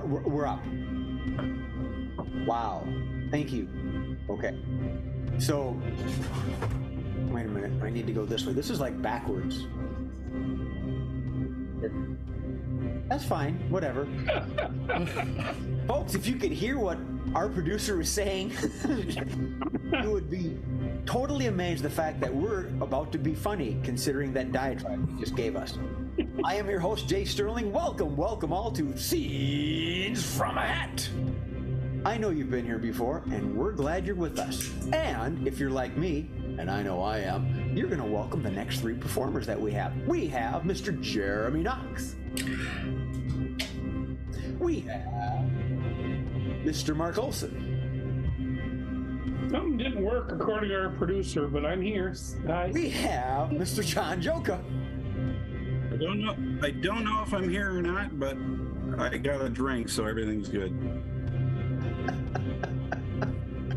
We're up. Wow. Thank you. Okay. So, wait a minute. I need to go this way. This is like backwards. That's fine. Whatever. Folks, if you could hear what our producer is saying, you would be totally amazed the fact that we're about to be funny considering that diatribe he just gave us. I am your host, Jay Sterling. Welcome all to Scenes from a Hat. I know you've been here before, and we're glad you're with us. And if you're like me, and I know I am, you're going to welcome the next three performers that we have. We have Mr. Jeremy Knox. We have Mr. Mark Olson. Something didn't work according to our producer, but I'm here. Hi. We have Mr. John Joka. I don't know if I'm here or not, but I got a drink, so everything's good.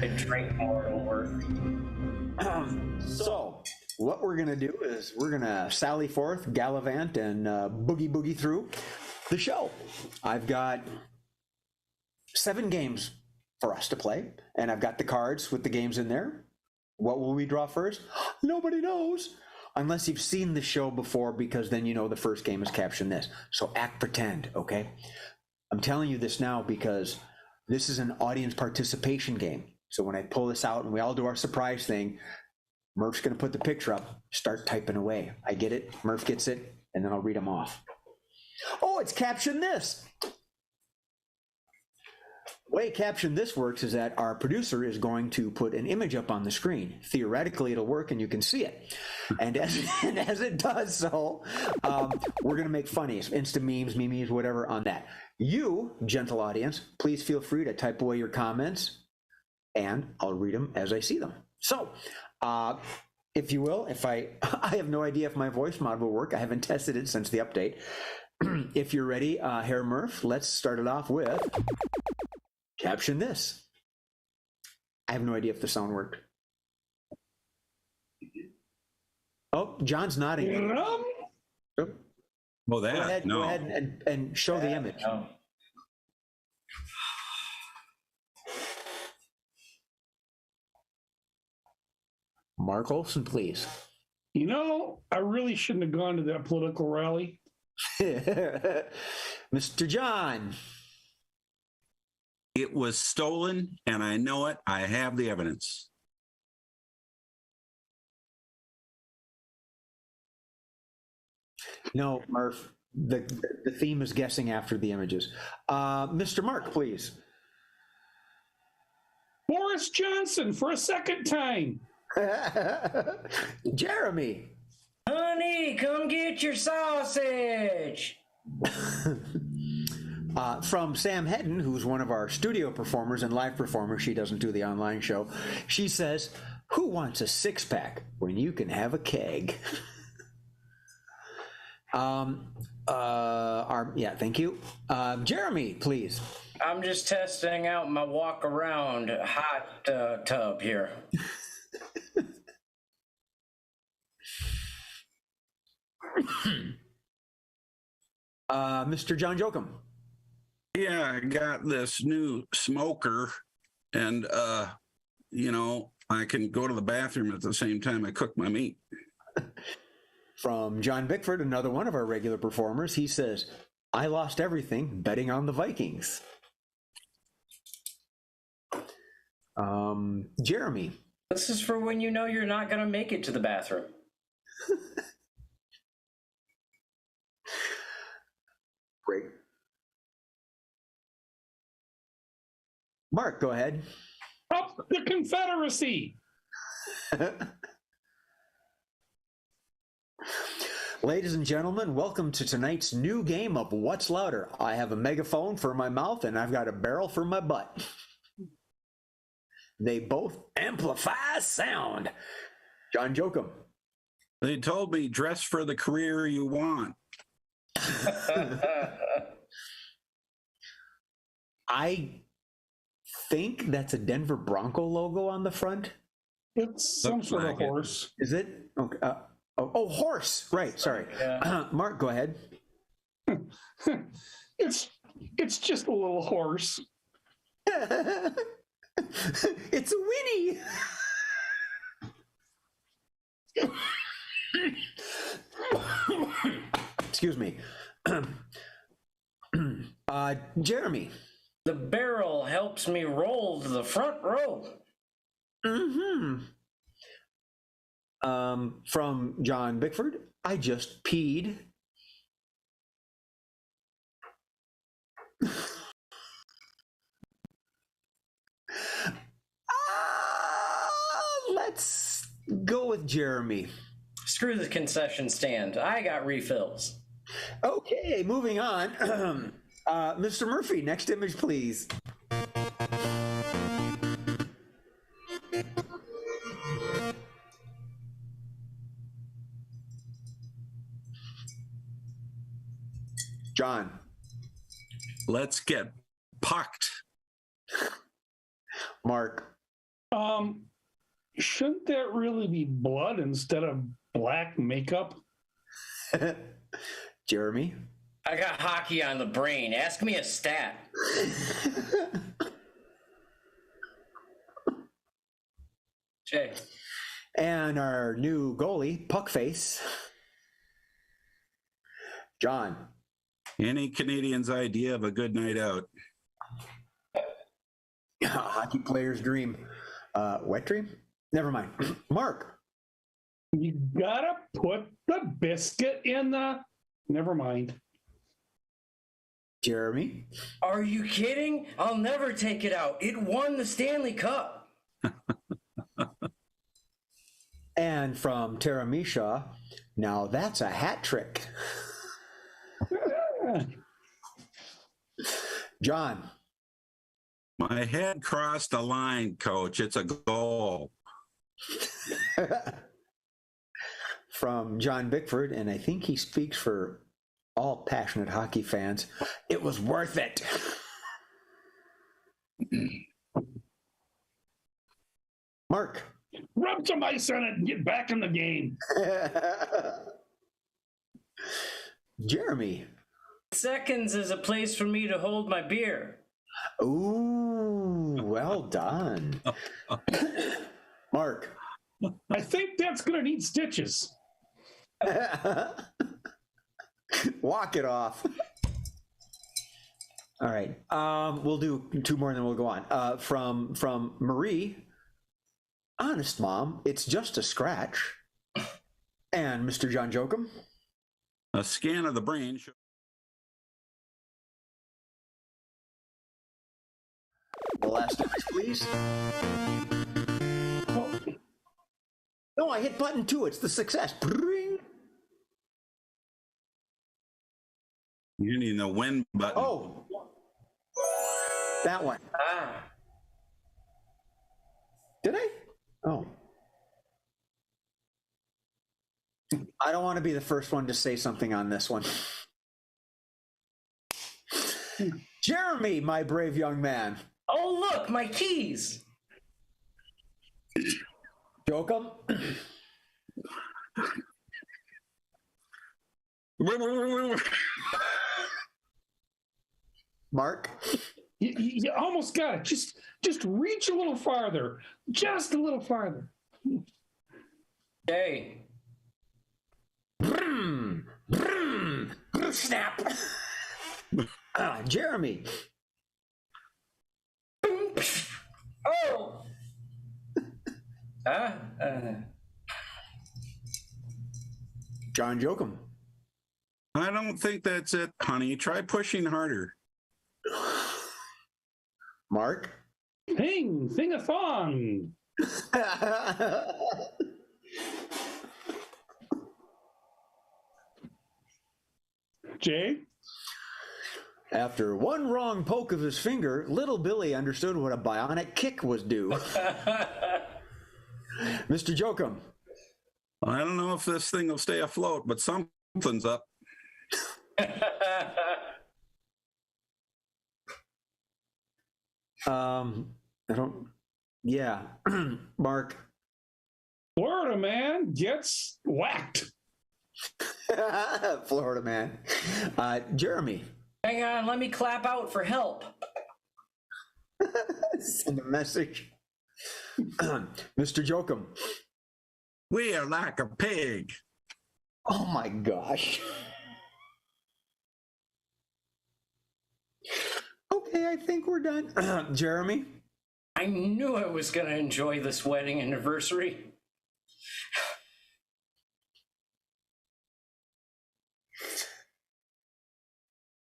I drink more, it'll work. So, what we're going to do is we're going to sally forth, gallivant, and boogie through the show. I've got 7 games for us to play, and I've got the cards with the games in there. What will we draw first? Nobody knows. Unless you've seen the show before, because then you know the first game is Caption This. So act pretend, okay? I'm telling you this now because this is an audience participation game. So when I pull this out and we all do our surprise thing, Murph's going to put the picture up, start typing away. I get it, Murph gets it, and then I'll read them off. Oh, it's Caption This. The way Caption This works is that our producer is going to put an image up on the screen. Theoretically, it'll work and you can see it. And as it does so, we're going to make funnies, Insta memes, whatever on that. You, gentle audience, please feel free to type away your comments and I'll read them as I see them. So, if you will, I have no idea if my voice mod will work. I haven't tested it since the update. If you're ready, Herr Murph, let's start it off with Caption This. I have no idea if the sound worked. Oh, John's nodding. Well, Go ahead and show the image. No. Mark Olson, please. You know, I really shouldn't have gone to that political rally. Mr. John. It was stolen, and I know it. I have the evidence. No, Murph, the theme is guessing after the images. Mr. Mark, please. Boris Johnson for a second time. Jeremy. Honey, come get your sausage. From Sam Hedden, who's one of our studio performers and live performers, she doesn't do the online show. She says, "Who wants a six-pack when you can have a keg?" Yeah, thank you. Jeremy, please. I'm just testing out my walk around hot tub here. Mr. John Jokum. Yeah, I got this new smoker, and, you know, I can go to the bathroom at the same time I cook my meat. From John Bickford, another one of our regular performers, he says, "I lost everything betting on the Vikings." Jeremy. This is for when you know you're not going to make it to the bathroom. Great. Mark, go ahead. Up the Confederacy. Ladies and gentlemen, welcome to tonight's new game of What's Louder. I have a megaphone for my mouth and I've got a barrel for my butt. They both amplify sound. John Jokum. They told me, dress for the career you want. I think that's a Denver Bronco logo on the front. It's some sort of horse. Is it? Okay. Horse. Right. Sorry. Yeah. Mark, go ahead. It's It's just a little horse. It's a Winnie. Excuse me. Jeremy. The barrel helps me roll to the front row. Mm-hmm. From John Bickford, I just peed. Let's go with Jeremy. Screw the concession stand. I got refills. Okay, moving on. Mr. Murphy, next image, please. John. Let's get pucked. Mark. Shouldn't that really be blood instead of black makeup? Jeremy. I got hockey on the brain. Ask me a stat. Jay. And our new goalie, Puckface. John. Any Canadian's idea of a good night out. Hockey player's dream. Wet dream? Never mind. Mark. You gotta put the biscuit in the... Never mind. Jeremy. Are you kidding? I'll never take it out. It won the Stanley Cup. And from Tara Misha, now that's a hat trick. John. My head crossed the line, coach. It's a goal. From John Bickford, and I think he speaks for all passionate hockey fans, it was worth it. Mark. Rub some ice on it and get back in the game. Jeremy. Seconds is a place for me to hold my beer. Ooh, well done. Mark. I think that's going to need stitches. Walk it off. All right. We'll do two more and then we'll go on. From Marie. Honest, Mom, it's just a scratch. And Mr. John Jokum. A scan of the brain. The last image, please. Oh, No, I hit button 2. It's the success. Bring. You need the win button. Oh. That one. Ah. Did I? Oh. I don't want to be the first one to say something on this one. Jeremy, my brave young man. Oh, look, my keys. Jokum. Mark. you almost got it. Just reach a little farther. Just a little farther. Jay. Brum, brum, brum, snap. Jeremy. Oh. John Jokum. I don't think that's it, honey. Try pushing harder. Mark. Thing-a-thong. Jay? After one wrong poke of his finger, little Billy understood what a bionic kick was due. Mr. Jokum. I don't know if this thing will stay afloat, but something's up. I don't. Yeah. Mark. Florida man gets whacked. Florida man. Jeremy. Hang on, let me clap out for help. Send a message. Mr. Jokum. We are like a pig. Oh my gosh. Okay, I think we're done. Jeremy? I knew I was going to enjoy this wedding anniversary.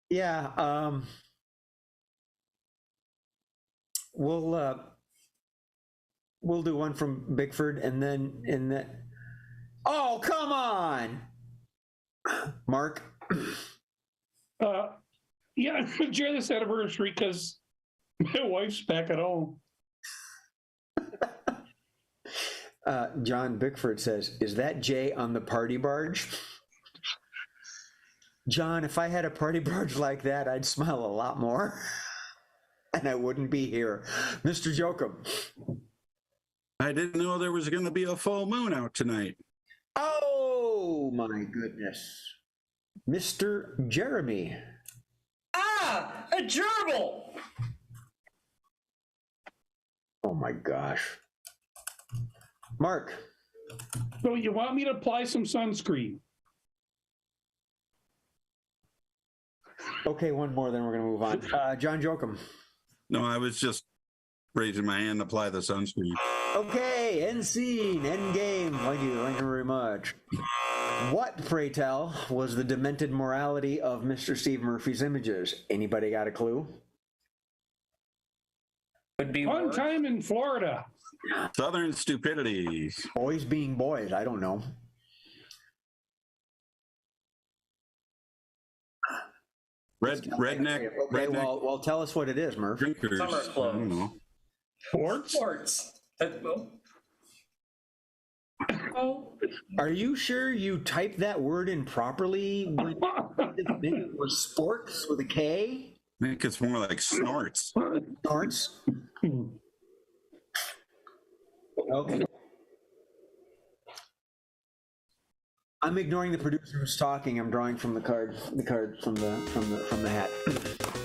Yeah, we'll do one from Bickford and then in the. Oh, come on, Mark. Yeah, I'm gonna enjoy this anniversary because my wife's back at home. John Bickford says, "Is that Jay on the party barge?" John, if I had a party barge like that, I'd smile a lot more, and I wouldn't be here. Mr. Jokum. I didn't know there was going to be a full moon out tonight. Oh my goodness, Mr. Jeremy. Ah, a gerbil! Oh my gosh, Mark. So you want me to apply some sunscreen? Okay, one more, then we're gonna move on. John Jokum. No, I was just raising my hand to apply the sunscreen. Okay, end scene, end game. Thank you very much. What, pray tell, was the demented morality of Mr. Steve Murphy's images? Anybody got a clue? Would be One worse. time in Florida. Southern stupidity. Boys being boys, I don't know. Redneck. Okay, redneck well, tell us what it is, Murph. drinkers. Summer I don't clothes. know. Sports? Oh, Are you sure you typed that word in properly? When it was sports with a K? I think it's more like snorts. Snorts? Okay. I'm ignoring the producer who's talking. I'm drawing from the card from the hat.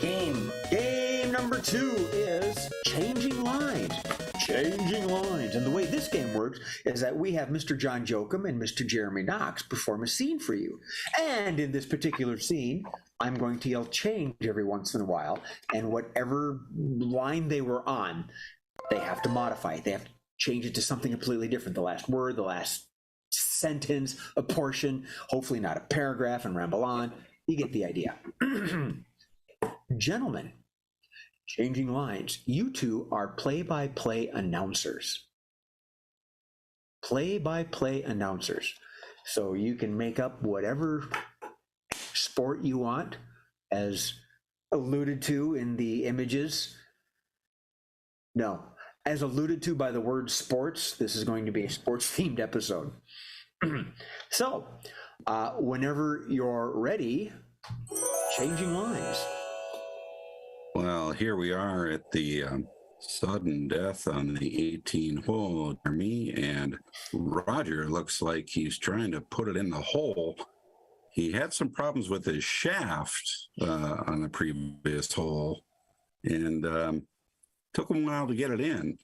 game. Game number 2 is changing lines. Changing lines. And the way this game works is that we have Mr. John Jokum and Mr. Jeremy Knox perform a scene for you. And in this particular scene, I'm going to yell change every once in a while. And whatever line they were on, they have to modify it. They have to change it to something completely different. The last word, the last sentence, a portion, hopefully not a paragraph, and ramble on. You get the idea. Gentlemen, changing lines. You two are play-by-play announcers. Play-by-play announcers. So you can make up whatever sport you want, as alluded to in the images. No, as alluded to by the word sports, this is going to be a sports-themed episode. So, whenever you're ready, changing lines. Well, here we are at the sudden death on the 18 hole, Jeremy, and Roger looks like he's trying to put it in the hole. He had some problems with his shaft on the previous hole, and took him a while to get it in.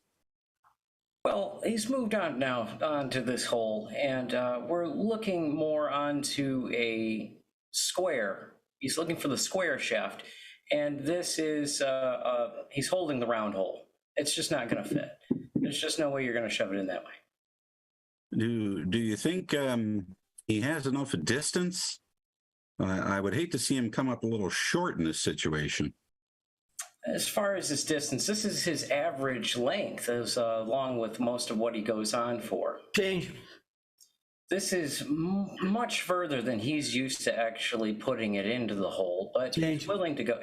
Well, he's moved on now onto this hole, and we're looking more onto a square. He's looking for the square shaft, and this is he's holding the round hole. It's just not going to fit. There's just no way you're going to shove it in that way. Do you think he has enough distance? I would hate to see him come up a little short in this situation. As far as his distance, this is his average length, as along with most of what he goes on for. Change. This is much further than he's used to actually putting it into the hole, but he's willing to go.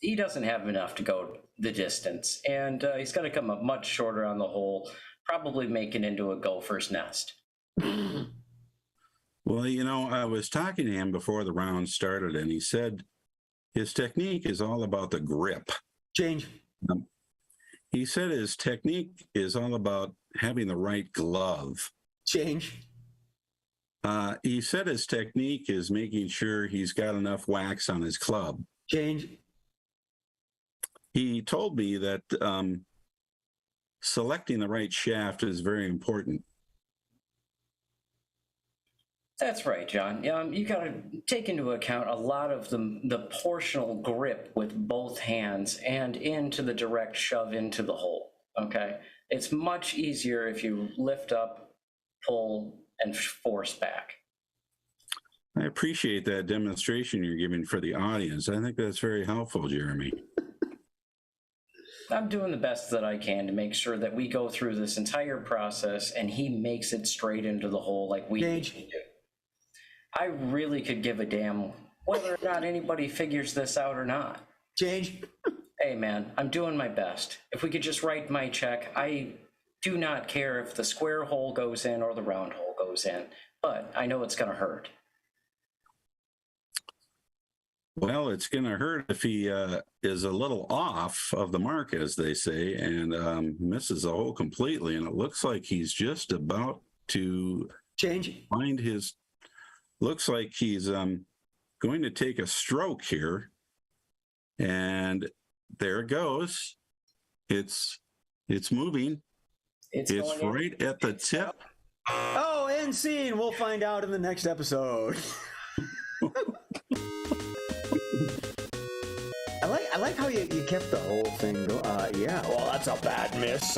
He doesn't have enough to go the distance, and he's going to come up much shorter on the hole, probably make it into a gopher's nest. Well, you know, I was talking to him before the round started, and he said his technique is all about the grip. Change. He said his technique is all about having the right glove. Change. He said his technique is making sure he's got enough wax on his club. Change. He told me that selecting the right shaft is very important. That's right, John. You got to take into account a lot of the portional grip with both hands and into the direct shove into the hole. Okay, it's much easier if you lift up, pull, and force back. I appreciate that demonstration you're giving for the audience. I think that's very helpful, Jeremy. I'm doing the best that I can to make sure that we go through this entire process and he makes it straight into the hole like we need to do. I really could give a damn whether or not anybody figures this out or not. Change. Hey, man, I'm doing my best. If we could just write my check, I do not care if the square hole goes in or the round hole goes in, but I know it's going to hurt. Well, it's going to hurt if he is a little off of the mark, as they say, and misses the hole completely. And it looks like he's just about to Change. find his. Looks like he's going to take a stroke here, and there it goes. It's moving. It's right at the tip. Oh, end scene. We'll find out in the next episode. I like how you kept the whole thing going. Yeah, well, that's a bad miss.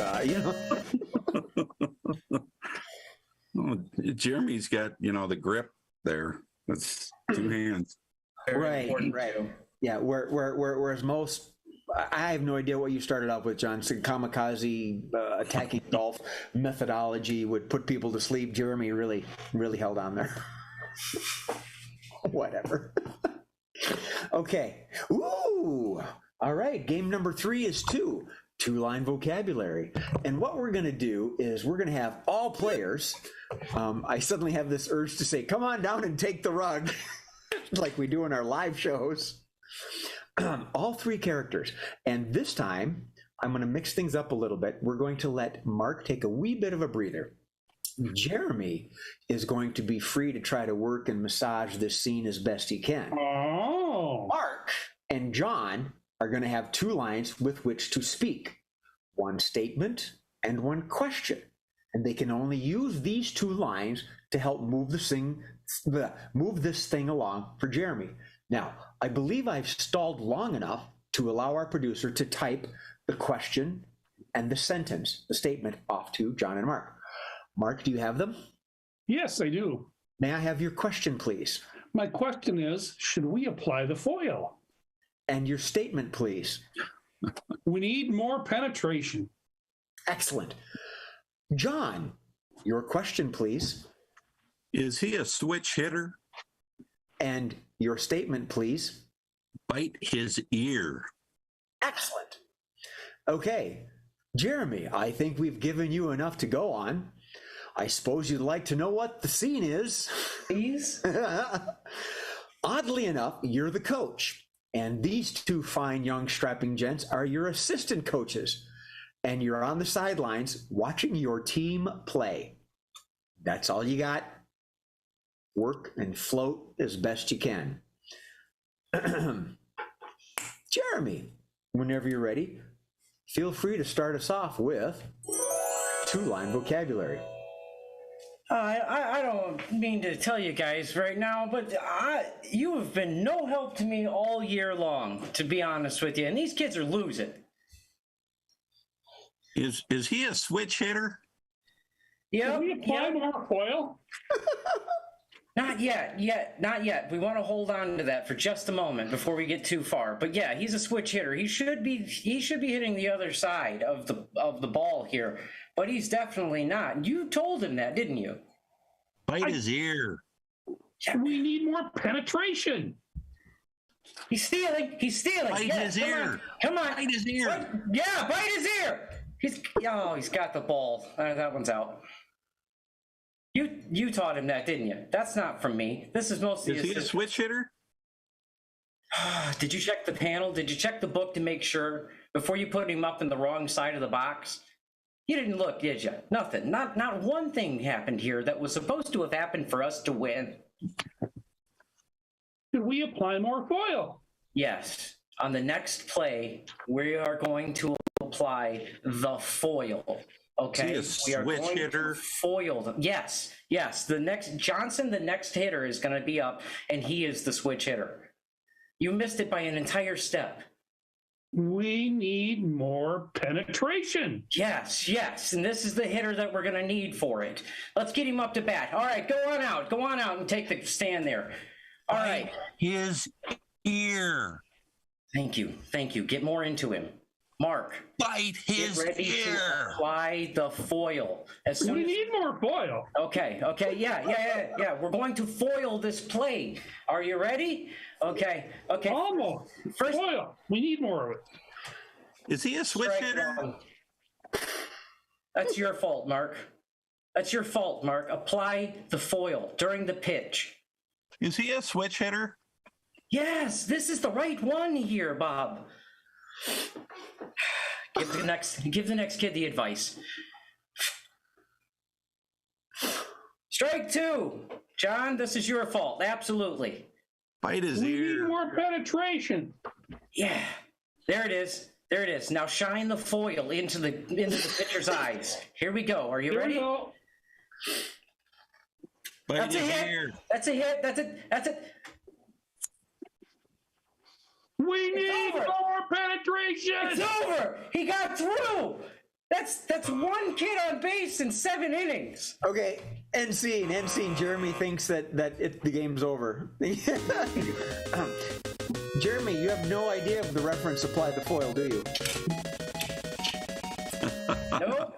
Oh, Jeremy's got, the grip there. That's two hands. Right. Yeah, whereas most, I have no idea what you started out with, John. So kamikaze attacking golf methodology would put people to sleep. Jeremy really held on there. Whatever. Okay. Ooh. All right. Game number 3 is two-line vocabulary. And what we're going to do is we're going to have all players. I suddenly have this urge to say, come on down and take the rug, like we do in our live shows. All 3 characters. And this time, I'm going to mix things up a little bit. We're going to let Mark take a wee bit of a breather. Jeremy is going to be free to try to work and massage this scene as best he can. Oh. Mark and John are going to have 2 lines with which to speak. 1 statement and 1 question. And they can only use these 2 lines to help move this thing along for Jeremy. Now, I believe I've stalled long enough to allow our producer to type the question and the sentence, the statement, off to John and Mark. Mark, do you have them? Yes, I do. May I have your question, please? My question is, should we apply the foil? And your statement, please. We need more penetration. Excellent. John, your question, please. Is he a switch hitter? And your statement, please. Bite his ear. Excellent. Okay. Jeremy, I think we've given you enough to go on. I suppose you'd like to know what the scene is. Please? Oddly enough, you're the coach. And these 2 fine young strapping gents are your assistant coaches. And you're on the sidelines watching your team play. That's all you got. Work and float as best you can. Jeremy, whenever you're ready, feel free to start us off with 2-line vocabulary. I don't mean to tell you guys right now, but you have been no help to me all year long, to be honest with you. And these kids are losing. Is he a switch hitter? Can we apply more foil? Not yet. We want to hold on to that for just a moment before we get too far. But yeah, he's a switch hitter. He should be hitting the other side of the ball here, but he's definitely not. You told him that, didn't you? Bite his ear. We need more penetration. He's stealing. Bite his ear. Come on. Bite his ear. Yeah, bite his ear. He's got the ball. That one's out. You taught him that, didn't you? That's not from me. This is mostly. Is he a switch hitter? Did you check the panel? Did you check the book to make sure before you put him up in the wrong side of the box? You didn't look, did you? Nothing. Not one thing happened here that was supposed to have happened for us to win. Could we apply more foil? Yes. On the next play, we are going to apply the foil. Okay. Is he We a are switch going hitter? to foil them. Yes. Yes. The next Johnson, the next hitter is going to be up, and he is the switch hitter. You missed it by an entire step. We need more penetration. Yes, yes, and this is the hitter that we're going to need for it. Let's get him up to bat. All right, go on out and take the stand there. All right. His ear. Thank you. Get more into him. Mark, Bite his get ready ear. to apply the foil. As soon We as... need more foil. Okay, yeah. We're going to foil this play. Are you ready? Okay. Almost. First- Foil. We need more of it. Is he a switch Strike hitter? one. That's your fault, Mark. That's your fault, Mark. Apply the foil during the pitch. Is he a switch hitter? Yes, this is the right one here, Bob. Give the next kid the advice. Strike two. John, this is your fault. Absolutely. Bite his We need ear. more penetration. Yeah. There it is. Now shine the foil into the pitcher's eyes. Here we go. Are you There we ready? go. Bite That's a his hit. ear. That's a hit. That's it. We need over. more penetration. It's over. He got through. That's one kid on base in 7 innings. Okay, end scene. Jeremy thinks that the game's over. Jeremy, you have no idea of the reference apply the foil, do you? Nope.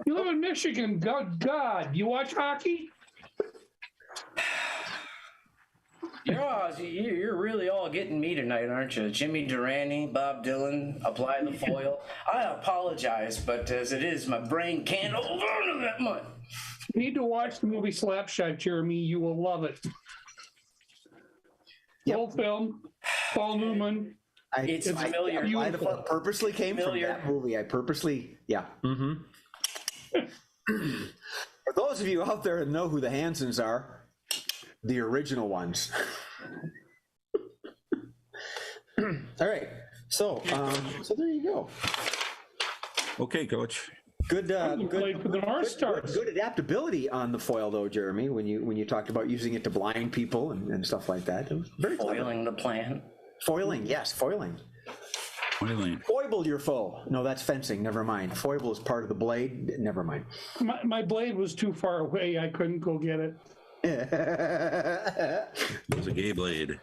You live in Michigan. God. You watch hockey? You're really all getting me tonight, aren't you? Jimmy Durante, Bob Dylan, apply the foil. I apologize, but as it is, my brain can't hold on to that much. You need to watch the movie Slapshot, Jeremy. You will love it. Yep. Old film. Paul Newman. It's familiar. I purposely came Familiar. from that movie. Yeah. Mm-hmm. For those of you out there that know who the Hansons are, the original ones. All right. So there you go. Okay, coach. Good played for the North Stars. good adaptability on the foil though, Jeremy, when you talked about using it to blind people and stuff like that. It was very clever. Foiling the plan. Foiling, yes, foiling. Foiling. Foible your foe. No, that's fencing. Never mind. Foible is part of the blade. Never mind. My blade was too far away. I couldn't go get it. It was a gay blade.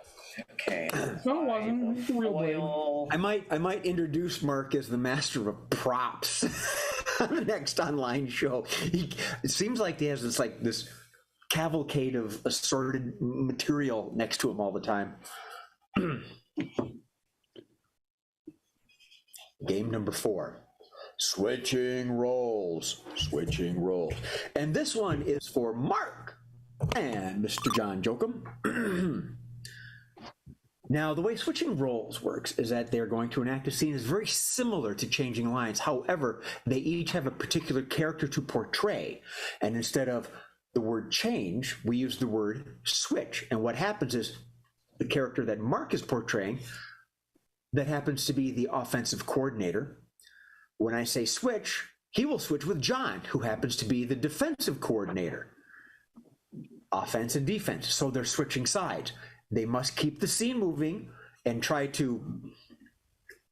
Okay. No, it wasn't. It's a real blade. Foil. I might introduce Mark as the master of props on the next online show. It seems like he has this cavalcade of assorted material next to him all the time. Game number 4. Switching roles. And this one is for Mark and Mr. John Jokum. Now, the way switching roles works is that they're going to enact a scene is very similar to changing lines. However, they each have a particular character to portray. And instead of the word change, we use the word switch. And what happens is the character that Mark is portraying, that happens to be the offensive coordinator. When I say switch, he will switch with John, who happens to be the defensive coordinator. Offense and defense. So they're switching sides. They must keep the scene moving and try to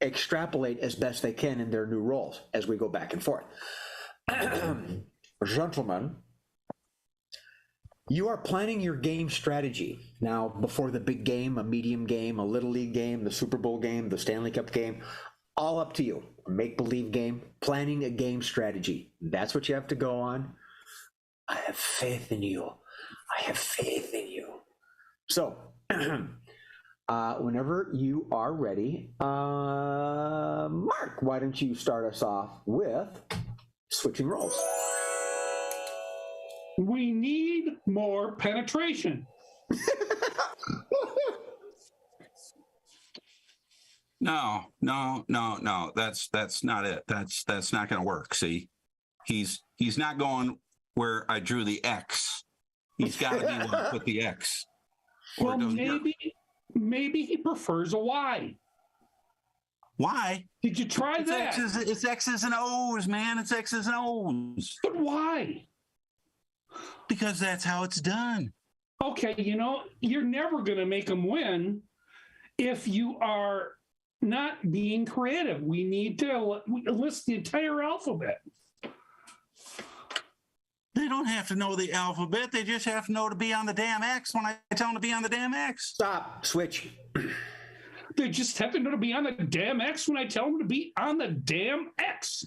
extrapolate as best they can in their new roles as we go back and forth. Gentlemen, you are planning your game strategy now before the big game, a medium game, a little league game, the Super Bowl game, the Stanley Cup game, all up to you. A make-believe game, planning a game strategy. That's what you have to go on. I have faith in you. So, whenever you are ready, Mark, why don't you start us off with switching roles? We need more penetration. No. That's not it. That's not going to work. See, He's not going where I drew the X. He's got to be where I put the X. Well, maybe he prefers a Y. Why? Did you try that? It's X's and O's, man. It's X's and O's. But why? Because that's how it's done. Okay, you're never going to make them win if you are not being creative. We need to list the entire alphabet. They don't have to know the alphabet. They just have to know to be on the damn X when I tell them to be on the damn X. Stop. Switch. They just have to know to be on the damn X when I tell them to be on the damn X.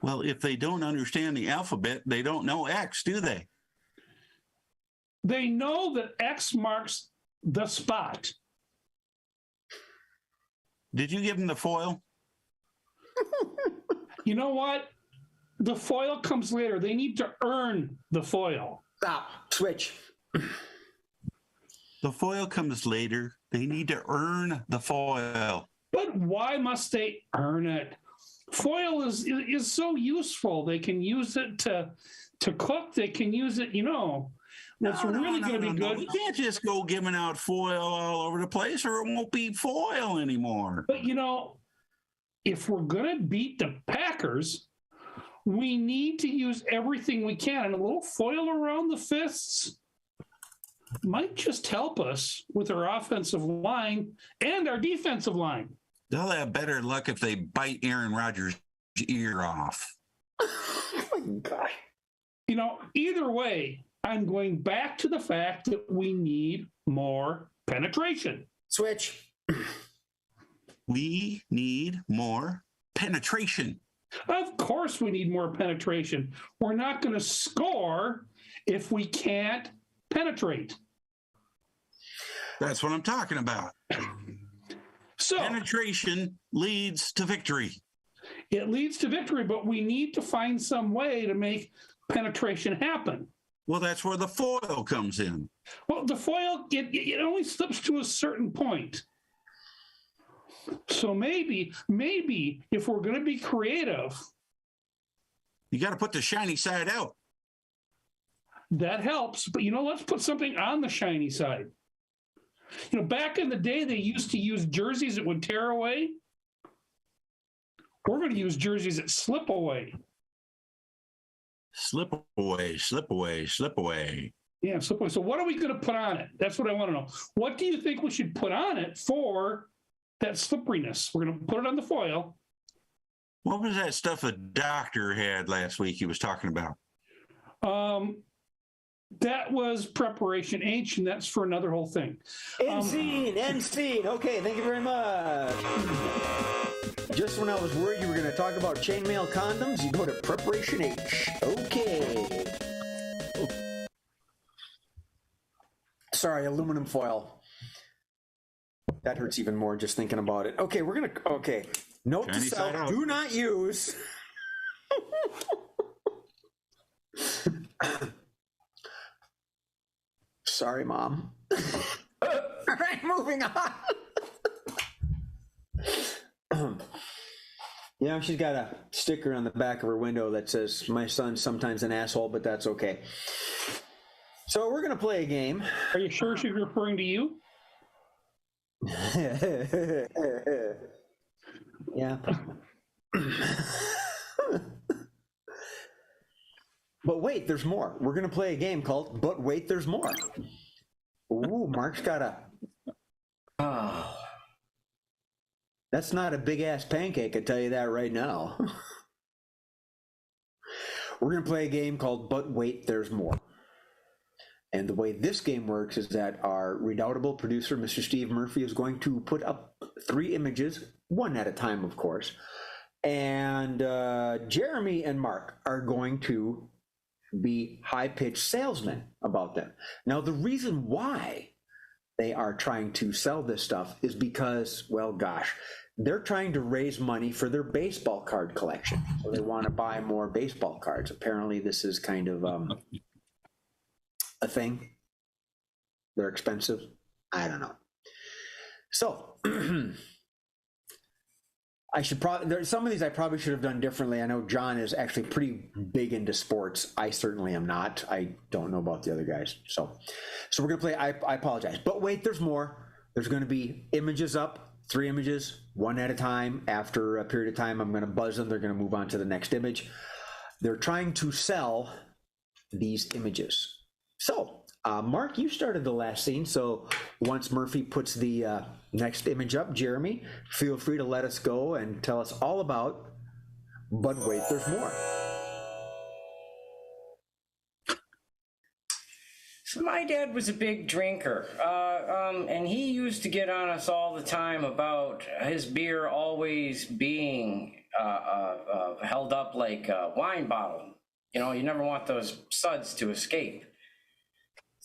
Well, if they don't understand the alphabet, they don't know X, do they? They know that X marks the spot. Did you give them the foil? You know what? The foil comes later. They need to earn the foil. Stop. Switch. The foil comes later. They need to earn the foil. But why must they earn it? Foil is so useful. They can use it to cook. They can use it, What's really going to be good. We can't just go giving out foil all over the place or it won't be foil anymore. But, if we're going to beat the Packers, we need to use everything we can. And a little foil around the fists might just help us with our offensive line and our defensive line. They'll have better luck if they bite Aaron Rodgers' ear off. Oh my God. Either way, I'm going back to the fact that we need more penetration. Switch. We need more penetration. Of course we need more penetration. We're not going to score if we can't penetrate. That's what I'm talking about. So penetration leads to victory. It leads to victory, but we need to find some way to make penetration happen. Well, that's where the foil comes in. Well, the foil, it only slips to a certain point. So maybe if we're going to be creative, you got to put the shiny side out. That helps. But, let's put something on the shiny side. Back in the day, they used to use jerseys that would tear away. We're going to use jerseys that slip away. Slip away, slip away, slip away. Yeah, slip away. So what are we going to put on it? That's what I want to know. What do you think we should put on it for that slipperiness? We're going to put it on the foil. What was that stuff a doctor had last week he was talking about? That was preparation H, and that's for another whole thing. End scene. Okay, thank you very much. Just when I was worried you were going to talk about chainmail condoms, you go to preparation H. Okay. Sorry, aluminum foil. That hurts even more just thinking about it. Okay, note to self, do not use. Sorry, Mom. All right, moving on. She's got a sticker on the back of her window that says, "My son's sometimes an asshole, but that's okay." So we're going to play a game. Are you sure she's referring to you? Yeah. But wait, there's more. We're going to play a game called But Wait, There's More. Ooh, Mark's got a... Oh. That's not a big-ass pancake, I tell you that right now. We're going to play a game called But Wait, There's More. And the way this game works is that our redoubtable producer, Mr. Steve Murphy, is going to put up 3 images, one at a time, of course. And Jeremy and Mark are going to be high-pitched salesmen about them. Now, the reason why they are trying to sell this stuff is because, well, gosh, they're trying to raise money for their baseball card collection. So they want to buy more baseball cards. Apparently, this is kind of a thing. They're expensive. I don't know. So I should probably, there's some of these I probably should have done differently. I know John is actually pretty big into sports. I certainly am not. I don't know about the other guys. So we're going to play, I apologize. But wait, there's more. There's going to be images up, 3 images, one at a time. After a period of time, I'm going to buzz them. They're going to move on to the next image. They're trying to sell these images. So, Mark, you started the last scene. So once Murphy puts the next image up, Jeremy, feel free to let us go and tell us all about, but wait, there's more. So my dad was a big drinker, and he used to get on us all the time about his beer always being held up like a wine bottle. You know, you never want those suds to escape.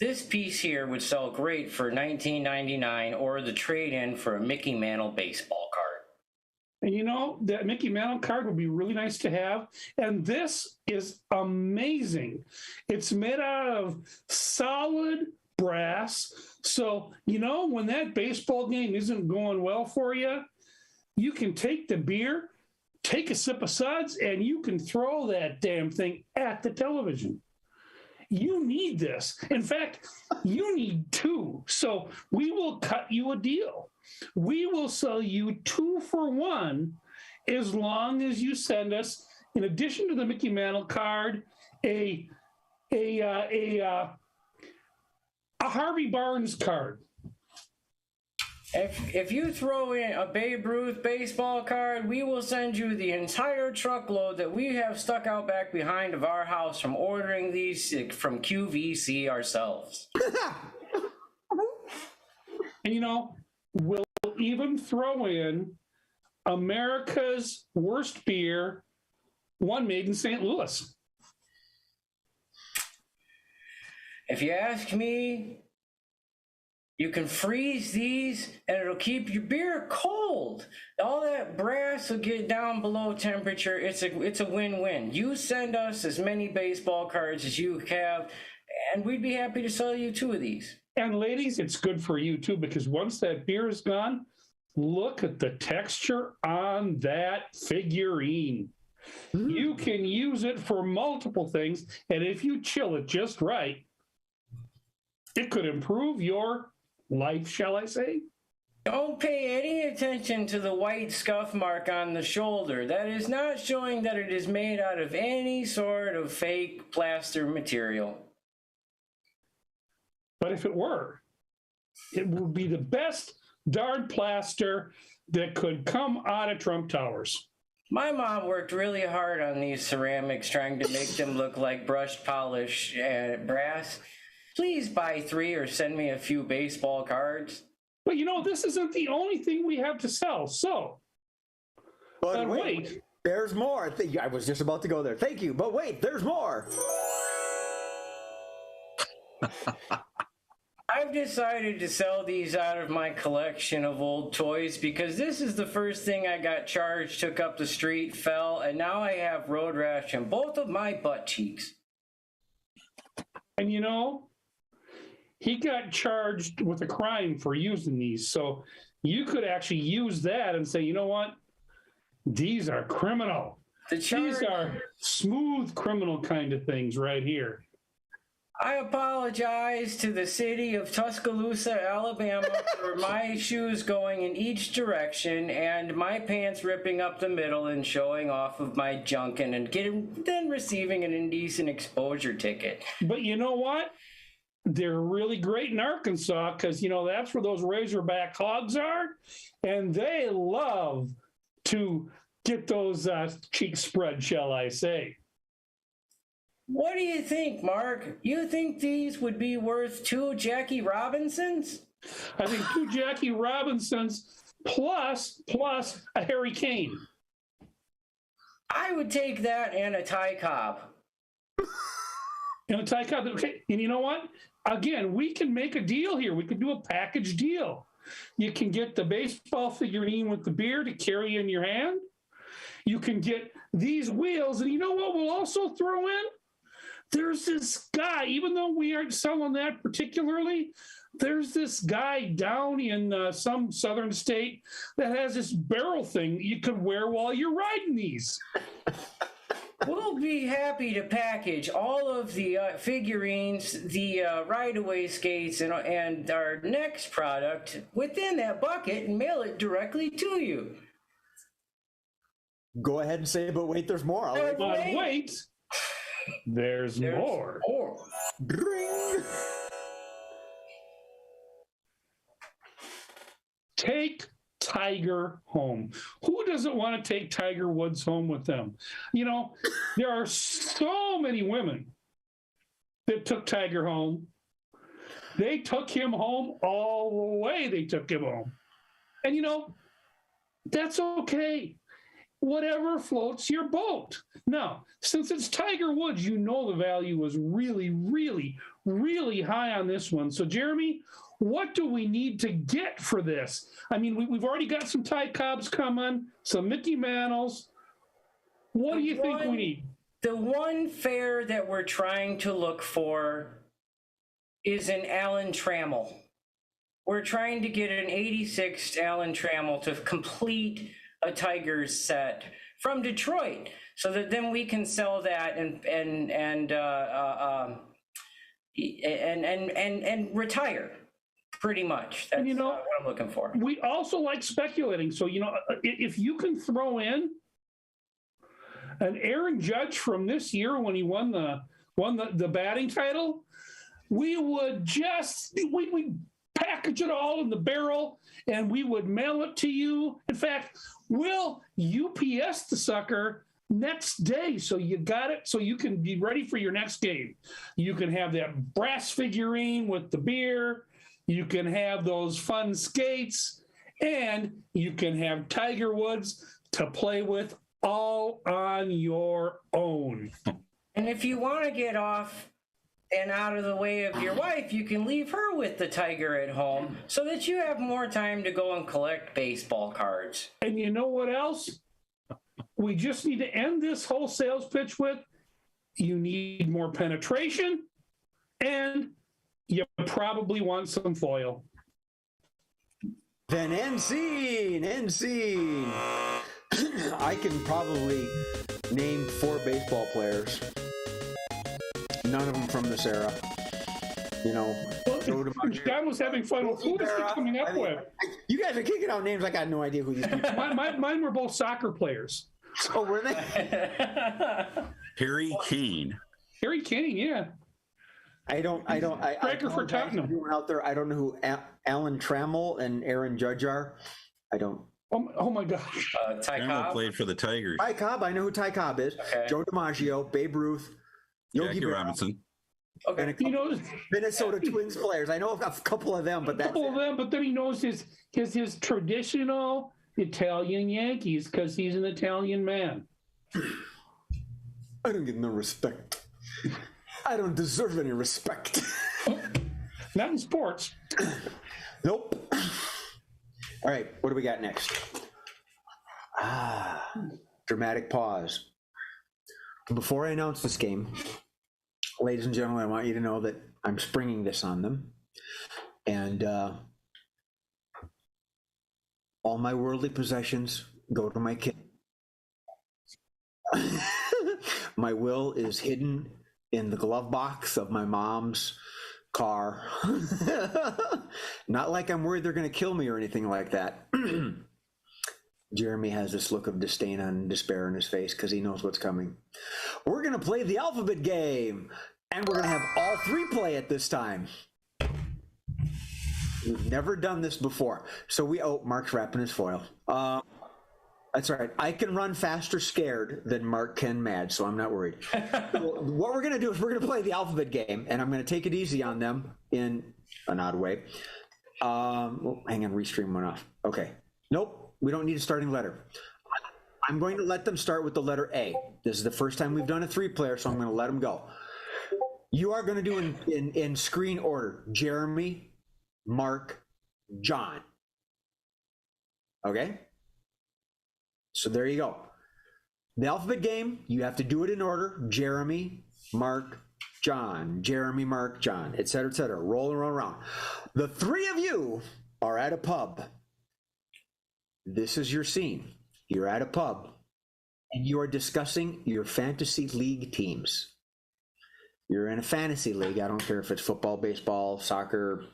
This piece here would sell great for $19.99 or the trade-in for a Mickey Mantle baseball card. And you know, that Mickey Mantle card would be really nice to have. And this is amazing. It's made out of solid brass. So, you know, when that baseball game isn't going well for you, you can take the beer, take a sip of suds, and you can throw that damn thing at the television. You need this. In fact, you need 2. So we will cut you a deal. We will sell you 2 for 1 as long as you send us, in addition to the Mickey Mantle card, a Harvey Barnes card. If you throw in a Babe Ruth baseball card, we will send you the entire truckload that we have stuck out back behind of our house from ordering these from QVC ourselves. And, you know, we'll even throw in America's worst beer, one made in St. Louis. If you ask me, you can freeze these and it'll keep your beer cold. All that brass will get down below temperature. It's a win-win. You send us as many baseball cards as you have, and we'd be happy to sell you 2 of these. And ladies, it's good for you too, because once that beer is gone, look at the texture on that figurine. You can use it for multiple things, and if you chill it just right, it could improve your life, shall I say? Don't pay any attention to the white scuff mark on the shoulder. That is not showing that it is made out of any sort of fake plaster material. But if it were, it would be the best darn plaster that could come out of Trump Towers. My mom worked really hard on these ceramics, trying to make them look like brushed polish and brass. Please buy 3 or send me a few baseball cards. But you know, this isn't the only thing we have to sell. So, But wait, there's more. I was just about to go there. Thank you. But wait, there's more. I've decided to sell these out of my collection of old toys because this is the first thing I got charged, took up the street, fell, and now I have road rash in both of my butt cheeks. And you know, he got charged with a crime for using these. So you could actually use that and say, you know what? These are criminal. These are smooth criminal kind of things right here. I apologize to the city of Tuscaloosa, Alabama for my shoes going in each direction and my pants ripping up the middle and showing off of my junk and then receiving an indecent exposure ticket. But you know what? They're really great in Arkansas because, you know, that's where those Razorback hogs are. And they love to get those cheeks spread, shall I say. What do you think, Mark? You think these would be worth 2 Jackie Robinsons? I think 2 Jackie Robinsons plus a Harry Kane. I would take that and a Ty Cobb. And a Ty Cobb. Okay. And you know what? Again, we can make a deal here. We could do a package deal. You can get the baseball figurine with the beer to carry in your hand. You can get these wheels. And you know what we'll also throw in? there's this guy, even though we aren't selling that particularly, there's this guy down in some southern state that has this barrel thing you could wear while you're riding these. We'll be happy to package all of the figurines, the ride-away skates, and our next product within that bucket and mail it directly to you. Go ahead and say, but wait, there's more. But wait, there's more. Dring. Take Tiger home. Who doesn't want to take Tiger Woods home with them? You know, there are so many women that took Tiger home. They took him home all the way. They took him home. And, you know, that's okay. Whatever floats your boat. Now, since it's Tiger Woods, you know the value was really, really, really high on this one. So, Jeremy, what do we need to get for this? I mean, we've already got some Ty Cobbs coming, some Mickey Mantles. What do you think we need? The one fare that we're trying to look for is an Alan Trammell. We're trying to get an 86 Alan Trammell to complete a Tigers set from Detroit, so that then we can sell that and retire. Pretty much. That's you know, what I'm looking for. We also like speculating. So, you know, if you can throw in an Aaron Judge from this year when he won the batting title, we would we'd package it all in the barrel and we would mail it to you. In fact, we'll UPS the sucker next day, so you got it, so you can be ready for your next game. You can have that brass figurine with the beer. You can have those fun skates, and you can have Tiger Woods to play with all on your own. And if you want to get off and out of the way of your wife, you can leave her with the Tiger at home so that you have more time to go and collect baseball cards. And you know what else? We just need to end this whole sales pitch with, you need more penetration, and you probably want some foil. Then end scene. I can probably name 4 baseball players. None of them from this era. You know, John was having fun. Who is he coming up with? You guys are kicking out names. I got no idea who these people are. Mine were both soccer players. Oh, were they? Harry Kane. Harry Kane, yeah. Striker for Tottenham. Everyone out there, I don't know who Alan Trammell and Aaron Judge are. I don't. Oh my gosh. Ty Trammell Cobb played for the Tigers. Ty Cobb, I know who Ty Cobb is. Okay. Joe DiMaggio, Babe Ruth, Yogi Jackie Berra, Robinson. and a He couple knows Minnesota Twins players. I know a couple of them, but that's couple of them, but then he knows his traditional Italian Yankees because he's an Italian man. I don't get no respect. I don't deserve any respect. Not in sports. Nope. All right, what do we got next? Dramatic pause. Before I announce this game, ladies and gentlemen, I want you to know that I'm springing this on them. And all my worldly possessions go to my kid. My will is hidden in the glove box of my mom's car. Not like I'm worried they're going to kill me or anything like that. Jeremy has this look of disdain and despair in his face because he knows what's coming. We're going to play the alphabet game, and we're going to have all 3 play it this time. We've never done this before. So Mark's wrapping his foil. That's all right. I can run faster scared than Mark can mad, so I'm not worried. So what we're going to do is we're going to play the alphabet game, and I'm going to take it easy on them in an odd way. Hang on, restream went off. Okay. Nope, we don't need a starting letter. I'm going to let them start with the letter A. This is the first time we've done a 3-player, so I'm going to let them go. You are going to do in screen order. Jeremy, Mark, John. Okay? So there you go. The alphabet game, you have to do it in order. Jeremy, Mark, John, Jeremy, Mark, John, etc., rolling around. The three of you are at a pub. This is your scene. You're at a pub, and you are discussing your fantasy league teams. You're in a fantasy league. I don't care if it's football, baseball, soccer,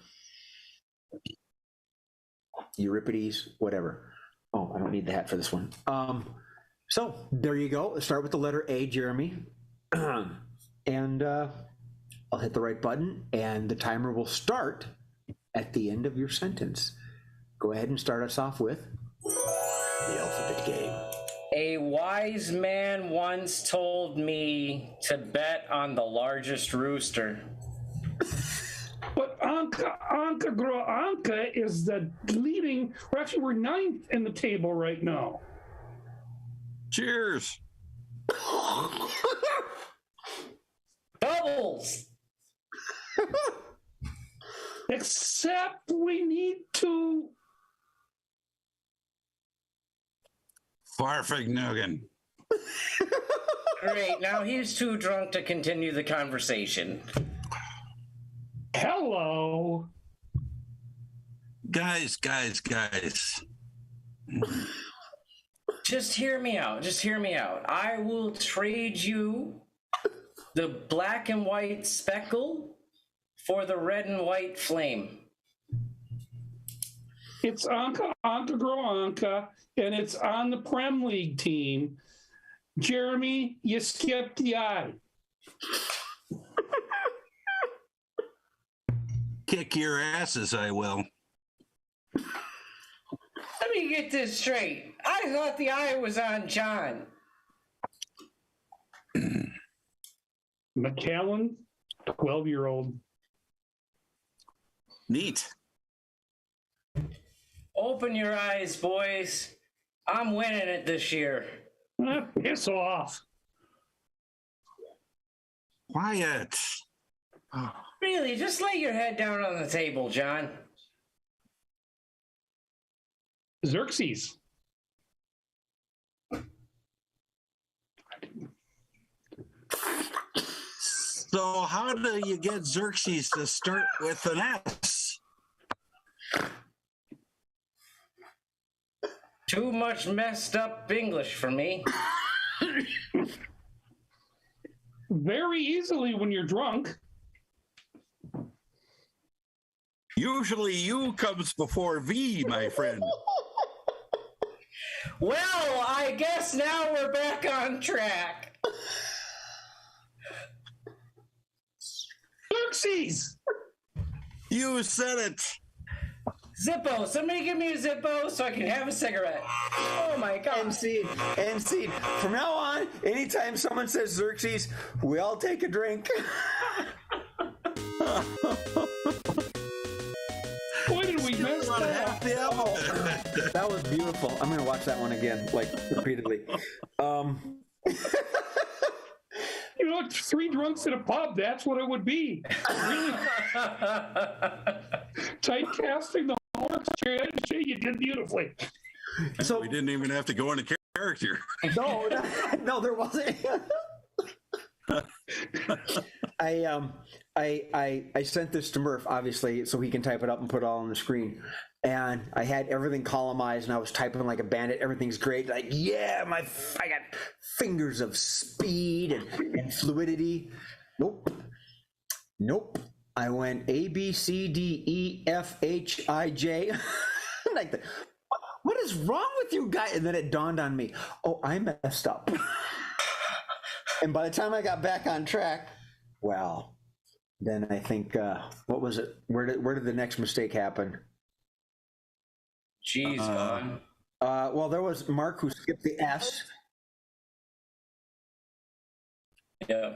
Euripides, whatever. Oh, I don't need the hat for this one. So there you go. Let's start with the letter A, Jeremy. And I'll hit the right button, and the timer will start at the end of your sentence. Go ahead and start us off with the alphabet game. A wise man once told me to bet on the largest rooster. But Anka is the leading. We're ninth in the table right now. Cheers. Doubles. Except we need to. Farfignugan. Great. Now he's too drunk to continue the conversation. Hello. Guys. Just hear me out. I will trade you the black and white speckle for the red and white flame. It's Anka Grow Anka, and it's on the Prem League team. Jeremy, you skipped the I. Kick your asses, I will. Let me get this straight. I thought the I was on John. McAllen, 12-year-old. Neat. Open your eyes, boys. I'm winning it this year. Piss off. Quiet. Really, just lay your head down on the table, John. Xerxes. So how do you get Xerxes to start with an S? Too much messed up English for me. Very easily when you're drunk. Usually U comes before V, my friend. Well, I guess now we're back on track. Xerxes! You said it. Zippo, somebody give me a Zippo so I can have a cigarette. Oh my God. MC. From now on, anytime someone says Xerxes, we all take a drink. Boy, did we miss that. That was beautiful. I'm going to watch that one again, like repeatedly. You know, 3 drunks in a pub, that's what it would be. Really typecasting the horse. You did beautifully. So we didn't even have to go into character. No, there wasn't. I sent this to Murph, obviously, so he can type it up and put it all on the screen. And I had everything columnized, and I was typing like a bandit. Everything's great. Like, yeah, I got fingers of speed and fluidity. Nope. I went A, B, C, D, E, F, H, I, J. Like, what is wrong with you guys? And then it dawned on me, oh, I messed up. And by the time I got back on track, well, then I think, what was it? Where did the next mistake happen? Jeez, man. Well, there was Mark who skipped the S. Yeah.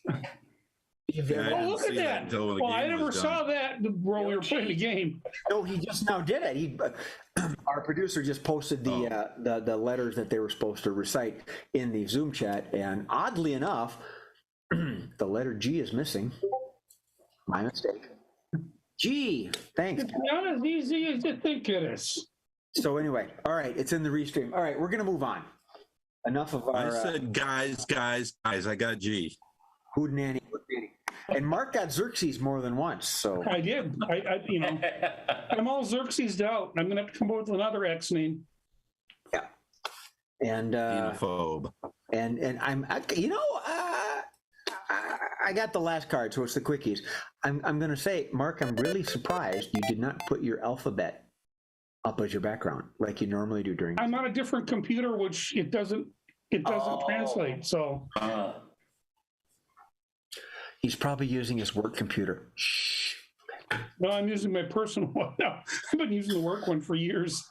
Oh, look at that. Well, I never saw that while we were playing the game. No, he just now did it. Our producer just posted the letters that they were supposed to recite in the Zoom chat, and oddly enough, the letter G is missing. My mistake. G. Thanks. It's not as easy as you think it is. So anyway, all right, it's in the restream. All right, we're gonna move on. Enough of our. I said, guys. I got G. Hood nanny. And Mark got Xerxes more than once, so I did. I'm all Xerxes out. I'm going to have to come up with another X name. yeah. And Xenophobe. and I got the last card, so it's the quickies. I'm going to say, Mark, I'm really surprised you did not put your alphabet up as your background like you normally do during. I'm on a different computer, which it doesn't translate. So He's probably using his work computer. Shh. no, I'm using my personal one now. I've been using the work one for years.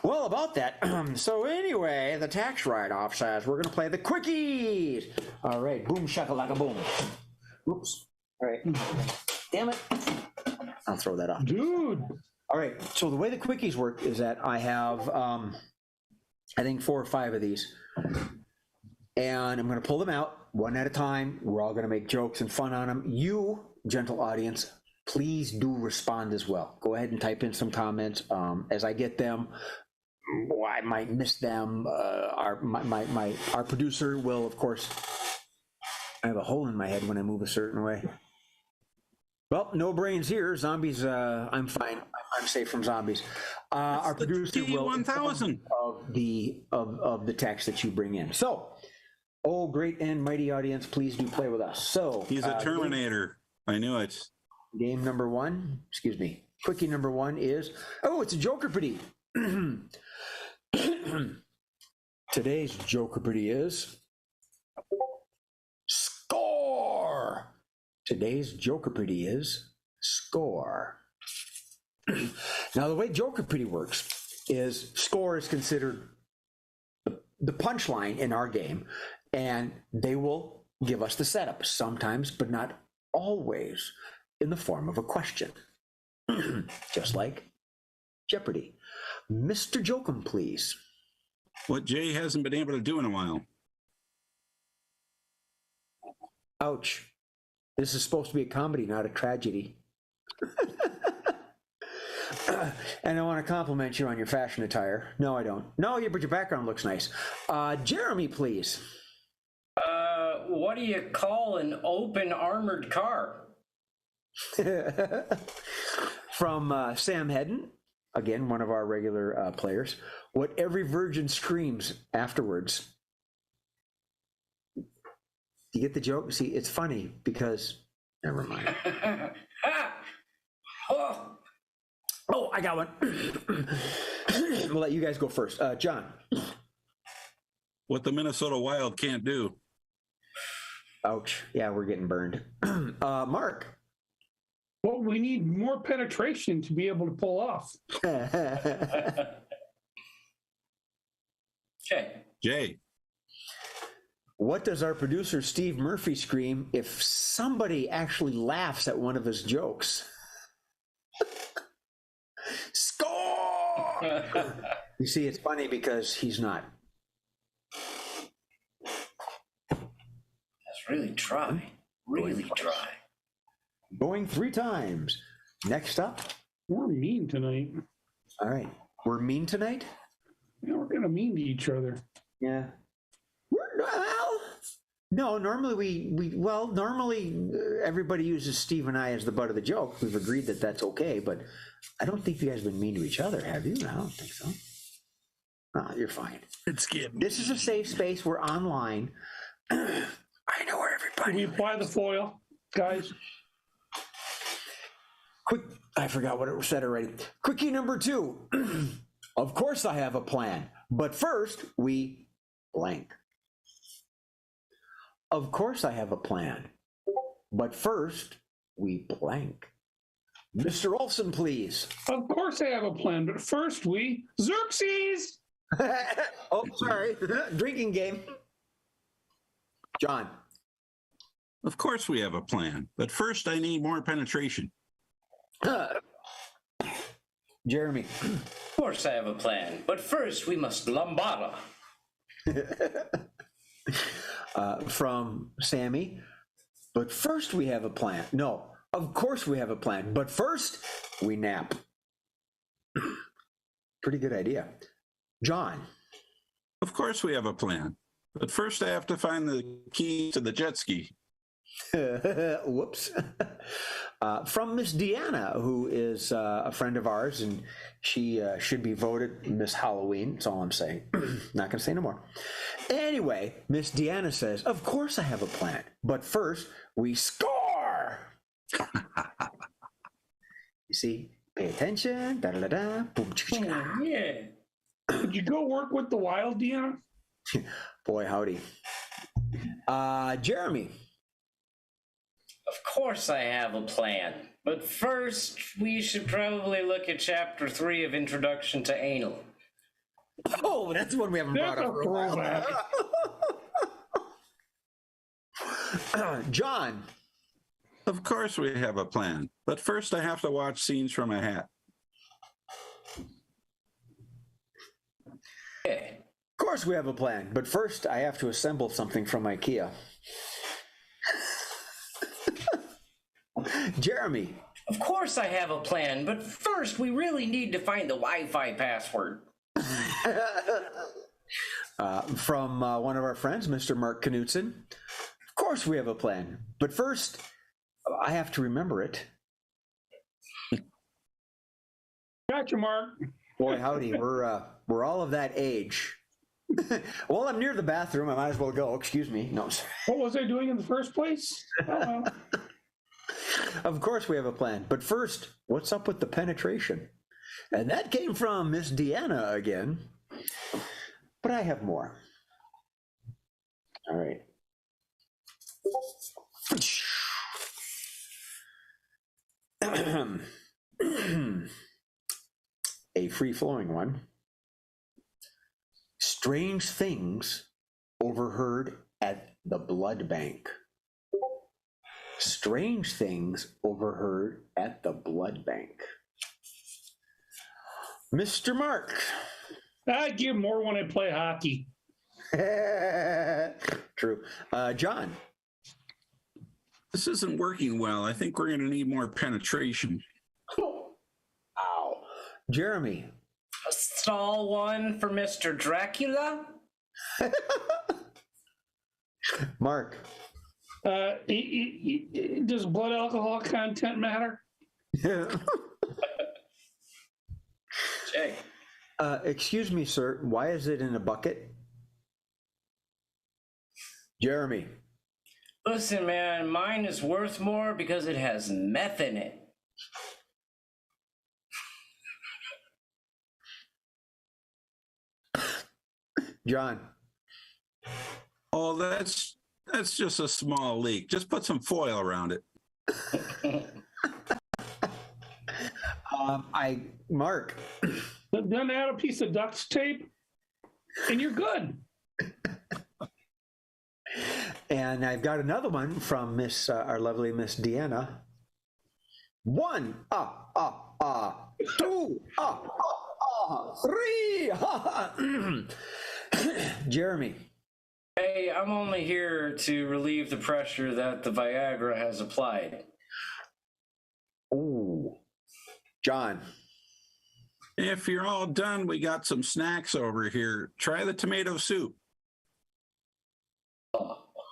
Well, about that. So anyway, the tax write-off says we're going to play the quickies. All right, boom shakalaka boom. Oops. All right. Damn it. I'll throw that off. Dude. All right. So the way the quickies work is that I have, I think 4 or 5 of these, and I'm going to pull them out one at a time. We're all going to make jokes and fun on them. You, gentle audience, please do respond as well. Go ahead and type in some comments as I get them. I might miss them. Our producer will, of course. I have a hole in my head when I move a certain way. Well, no brains here. Zombies. I'm fine. I'm safe from zombies. Our producer will T1000 of the text that you bring in. So, oh, great and mighty audience, please do play with us. So He's a Terminator. I knew it. Game number 1, excuse me, quickie number 1 is, it's a Jokerpity. Today's Jokerpity is score. Today's Jokerpity is score. Now, the way Jokerpity works is score is considered the punchline in our game, and they will give us the setup sometimes, but not always, in the form of a question. Just like Jeopardy. Mr. Jokum, please. What Jay hasn't been able to do in a while. Ouch. This is supposed to be a comedy, not a tragedy. And I want to compliment you on your fashion attire. No, I don't. No, but your background looks nice. Jeremy, please. What do you call an open armored car? From Sam Hedden, again, one of our regular players. What every virgin screams afterwards. You get the joke? See, it's funny because, never mind. Oh, I got one. We'll let you guys go first. John. What the Minnesota Wild can't do. Ouch. Yeah, we're getting burned. Mark. Well, we need more penetration to be able to pull off. Okay. Jay. What does our producer Steve Murphy scream if somebody actually laughs at one of his jokes? Score! You see, it's funny because he's not. Let's really try. Really try. Going 3 times. Next up. We're mean tonight. All right. We're mean tonight? Yeah, we're kind of mean to each other. Yeah. No, normally normally everybody uses Steve and I as the butt of the joke. We've agreed that that's okay, but I don't think you guys have been mean to each other, have you? I don't think so. No, you're fine. It's good. This is a safe space. We're online. I know where Can everybody we apply the foil, guys? Quick, I forgot what it said already. Quickie number 2. Of course I have a plan, but first we blank. Of course I have a plan, but first we blank. Mr. Olson, please. Of course I have a plan, but first we Xerxes. Oh, sorry. Drinking game. John. Of course we have a plan, but first I need more penetration. Jeremy. Of course I have a plan, but first we must lambada. From Sammy. But first we have a plan. No, of course we have a plan, but first we nap. Pretty good idea. John. Of course we have a plan, but first I have to find the key to the jet ski. Whoops. From Miss Deanna, who is a friend of ours, and she should be voted Miss Halloween. That's all I'm saying. Not going to say no more. Anyway, Miss Deanna says, of course I have a plan, but first we score. You see, pay attention. Da da da da. Boom. Yeah. Did you go work with the wild, Deanna? Boy, howdy. Jeremy. Of course I have a plan. But first, we should probably look at Chapter 3 of Introduction to Anal. Oh, that's one we haven't brought That's up a for a while. throwback. John. Of course we have a plan, but first I have to watch scenes from a hat. Okay. Of course we have a plan, but first I have to assemble something from IKEA. Jeremy. Of course I have a plan, but first we really need to find the Wi-Fi password. From one of our friends, Mr. Mark Knutson. Of course we have a plan, but first I have to remember it. Gotcha, Mark. Boy, howdy, we're all of that age. Well, I'm near the bathroom. I might as well go. Excuse me. No. What was I doing in the first place? Of course we have a plan, but first, what's up with the penetration? And that came from Miss Deanna again. But I have more. All right. A free-flowing one. Strange things overheard at the blood bank. Strange things overheard at the blood bank. Mr. Mark. I give more when I play hockey. True. John. This isn't working well. I think we're going to need more penetration. Ow. Jeremy. A stall one for Mr. Dracula? Mark. Does blood alcohol content matter? Jay. Excuse me, sir. Why is it in a bucket? Jeremy. Listen, man, mine is worth more because it has meth in it. John. Oh, that's just a small leak. Just put some foil around it. Mark. Then add a piece of duct tape, and you're good. And I've got another one from Miss, our lovely Miss Deanna. 1, 2, 3. Jeremy. Hey, I'm only here to relieve the pressure that the Viagra has applied. Ooh. John. If you're all done, we got some snacks over here. Try the tomato soup.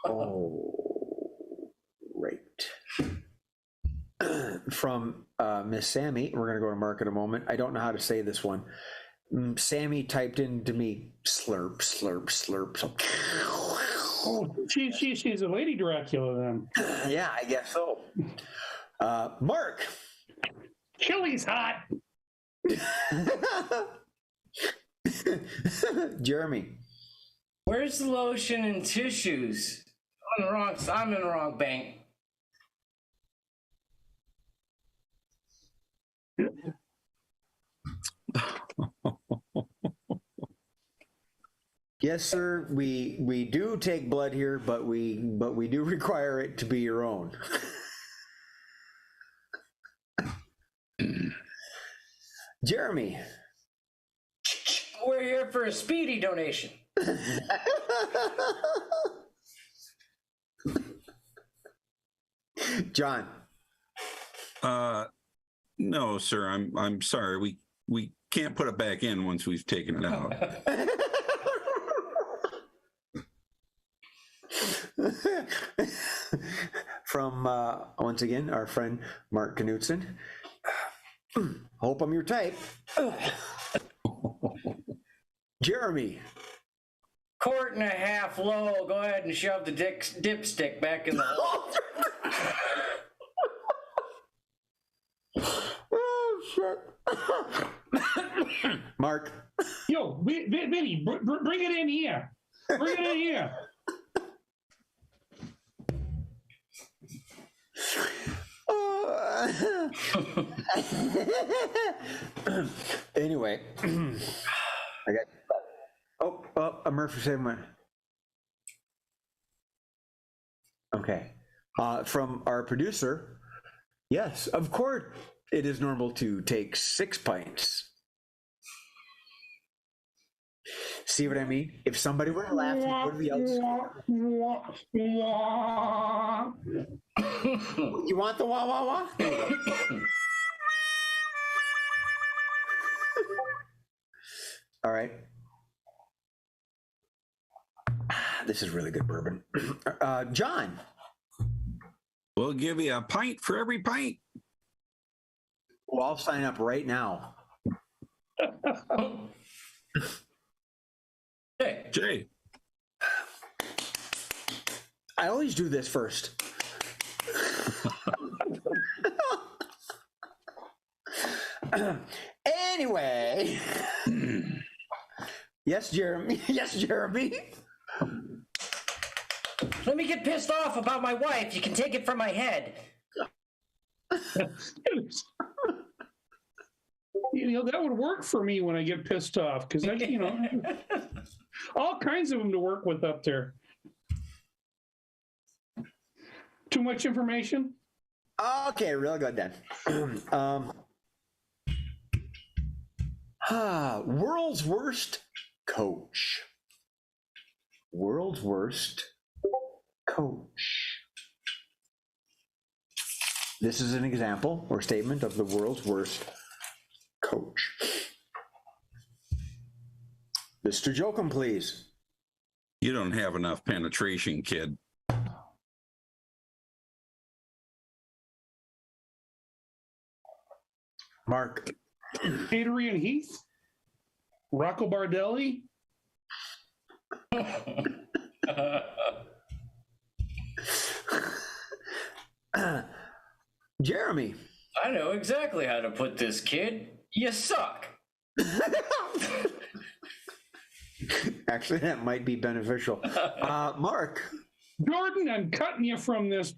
Oh, great. From Miss Sammy, we're going to go to Mark in a moment. I don't know how to say this one. Sammy typed into me, slurp, slurp, slurp. So, Oh, she's a lady Dracula then. yeah, I guess so. Mark. Chili's hot. Jeremy. Where's the lotion and tissues? I'm in the wrong bank. Yes, sir. We do take blood here, but we do require it to be your own. Jeremy. We're here for a speedy donation. John. No, sir. I'm sorry. We can't put it back in once we've taken it out. from, once again, our friend Mark Knutson. Hope I'm your type. Jeremy. 1.5 quart low. Go ahead and shove the dipstick back in the hole. Oh, shit. Mark. Yo, Vinny, bring it in here. Bring it in here. Anyway, I got. A Murphy saved one. Okay. From our producer, yes, of course it is normal to take 6 pints. See what I mean? If somebody were to laugh, you go to the outside. You want the wah wah wah? All right. This is really good bourbon. John. We'll give you a pint for every pint. Well, I'll sign up right now. Hey, Jay. I always do this first. Anyway. Yes, Jeremy. Yes, Jeremy. let me get pissed off about my wife. You can take it from my head. That would work for me when I get pissed off, because all kinds of them to work with up there. Too much information? Okay, real good then. World's worst coach. World's worst coach. This is an example or statement of the world's worst coach. Mr. Jokum, please. You don't have enough penetration, kid. Mark. Adrian Heath? Rocco Bardelli? Jeremy. I know exactly how to put this, kid. You suck. Actually, that might be beneficial. Mark. Jordan, I'm cutting you from this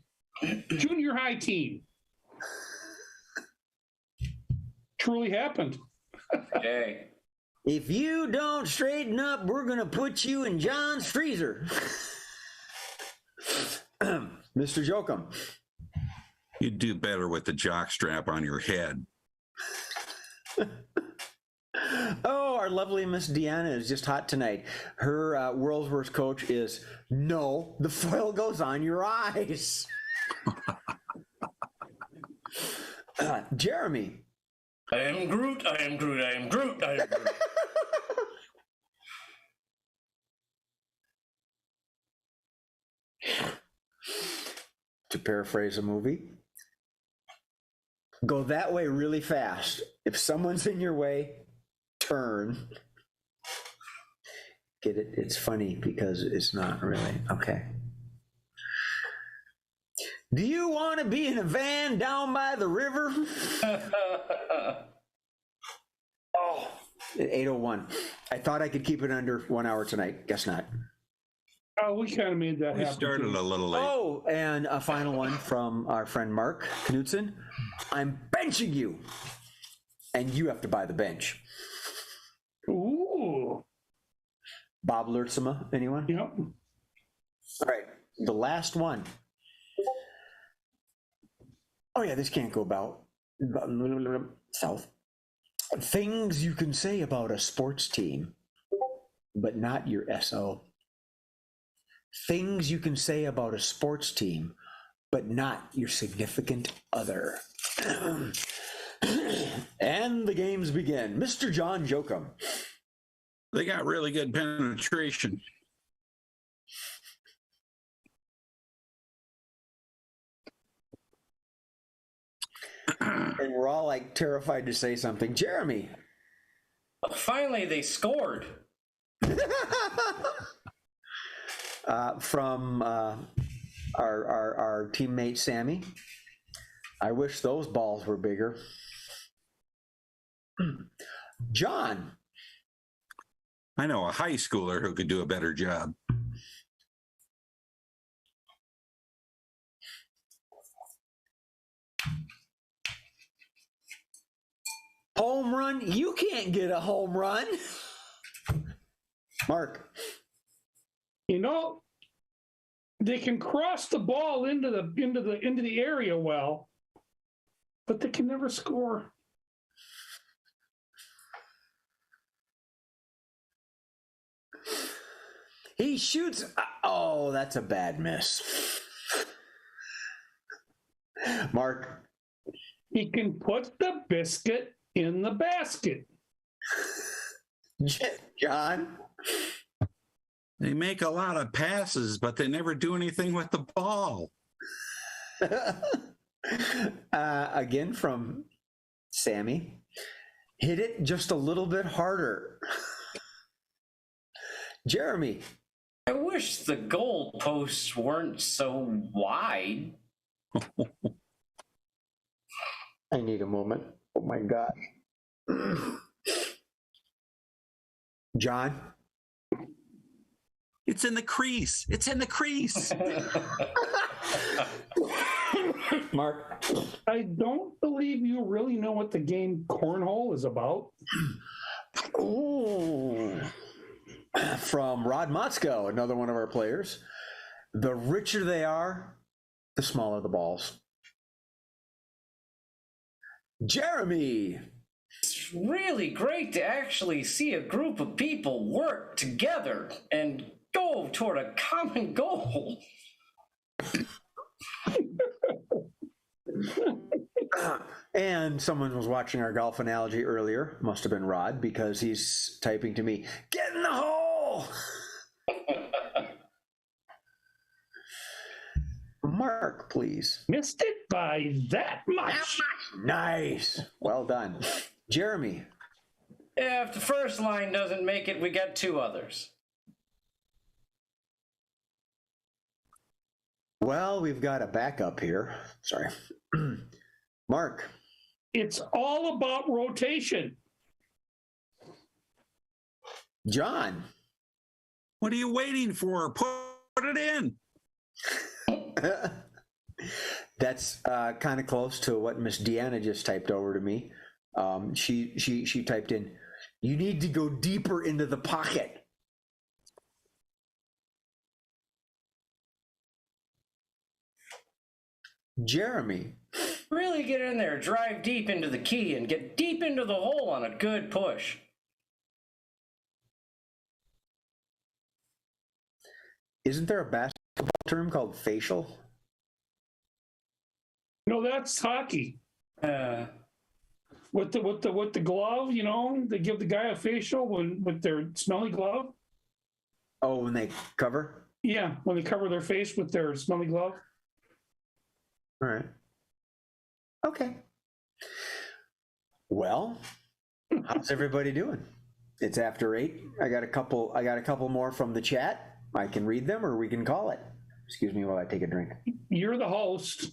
junior high team. Truly happened. Hey. If you don't straighten up, we're going to put you in John's freezer. Mr. Jokum. You'd do better with the jock strap on your head. Oh, our lovely Miss Deanna is just hot tonight. Her world's worst coach is, no, the foil goes on your eyes. Jeremy. I am Groot, I am Groot, I am Groot, I am Groot. To paraphrase a movie, go that way really fast. If someone's in your way, turn. Get it? It's funny because it's not really. Okay. Do you want to be in a van down by the river? Oh, 8:01. I thought I could keep it under 1 hour tonight. Guess not. Oh, we kind of made that We happen. started a little late. Oh, and a final one from our friend Mark Knutson. I'm benching you, and you have to buy the bench. Ooh. Bob Lertsema, anyone? Yep. All right, the last one. Oh yeah, this can't go about south. Things you can say about a sports team, but not your SO. Things you can say about a sports team, but not your significant other. And the games begin. Mr. John Jokum. They got really good penetration. and we're all like terrified to say something. Jeremy. Finally, they scored. From our teammate Sammy. I wish those balls were bigger. John. I know a high schooler who could do a better job. Home run? You can't get a home run. Mark. You know, they can cross the ball into the area well, but they can never score. He shoots. Oh, that's a bad miss. Mark. He can put the biscuit in the basket. John. They make a lot of passes, but they never do anything with the ball. Again from Sammy. Hit it just a little bit harder. Jeremy. I wish the goal posts weren't so wide. I need a moment. Oh my God. John. It's in the crease. It's in the crease. Mark. I don't believe you really know what the game cornhole is about. Ooh. From Rod Motzko, another one of our players. The richer they are, the smaller the balls. Jeremy. It's really great to actually see a group of people work together and go toward a common goal. And someone was watching our golf analogy earlier. Must have been Rod, because he's typing to me, "Get in the hole!" Mark, please. Missed it by that much. Nice. Well done. Jeremy. If the first line doesn't make it, we get two others. Well, we've got a backup here. Sorry. Mark. It's all about rotation. John. What are you waiting for? Put it in. That's kind of close to what Miss Deanna just typed over to me. She typed in, "You need to go deeper into the pocket." Jeremy. Really get in there, drive deep into the key, and get deep into the hole on a good push. Isn't there a basketball term called facial? No, that's hockey. With the glove, you know, they give the guy a facial with their smelly glove. Oh, when they cover? Yeah, when they cover their face with their smelly glove. All right. Okay. Well, how's everybody doing? It's after 8. I got a couple more from the chat. I can read them, or we can call it. Excuse me while I take a drink. You're the host.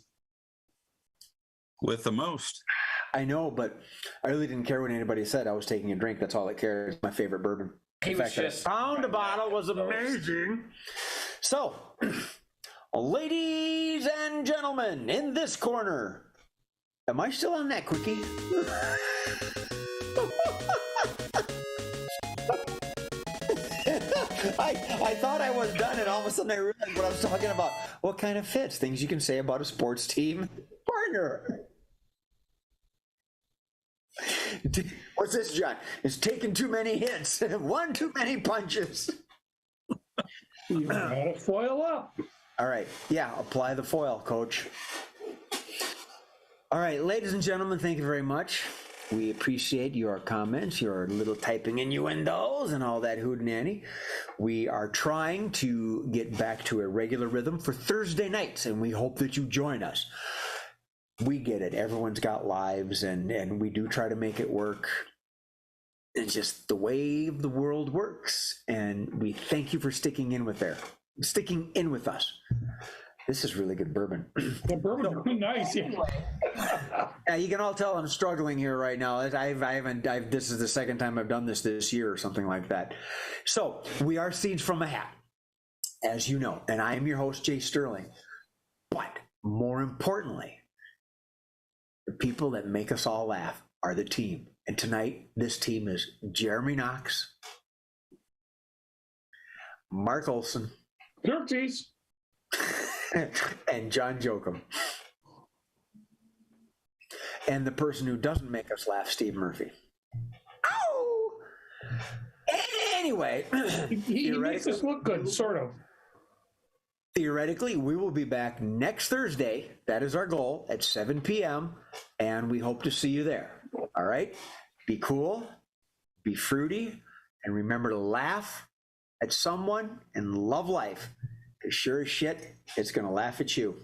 With the most. I know, but I really didn't care what anybody said. I was taking a drink. That's all that cares. My favorite bourbon. He The was fact that just I found a bottle was amazing. So, ladies and gentlemen, in this corner, am I still on that quickie? I thought I was done, and all of a sudden I realized what I was talking about. What kind of fits? Things you can say about a sports team partner. What's this, John? It's taking too many hits. One too many punches. You gotta foil up. All right. Yeah, apply the foil, coach. All right, ladies and gentlemen, thank you very much. We appreciate your comments, your little typing innuendos and all that hootenanny. We are trying to get back to a regular rhythm for Thursday nights, and we hope that you join us. we get it. Everyone's got lives, and we do try to make it work. It's just the way the world works, and we thank you for sticking in with us. This is really good bourbon. The bourbon's really nice. Yeah. Yeah, you can all tell I'm struggling here right now. This is the second time I've done this year or something like that. So we are Seeds from a Hat, as you know, and I am your host, Jay Sterling. But more importantly, the people that make us all laugh are the team. And tonight, this team is Jeremy Knox, Mark Olson, Turkeys. and John Jokum. And the person who doesn't make us laugh, Steve Murphy. Ow! Anyway, He makes us look good, sort of. theoretically, we will be back next Thursday. That is our goal at 7 p.m. And we hope to see you there. All right? Be cool, be fruity, and remember to laugh at someone and love life. Because sure as shit, it's going to laugh at you.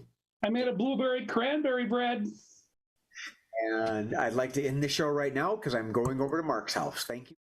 I made a blueberry cranberry bread. And I'd like to end the show right now because I'm going over to Mark's house. Thank you.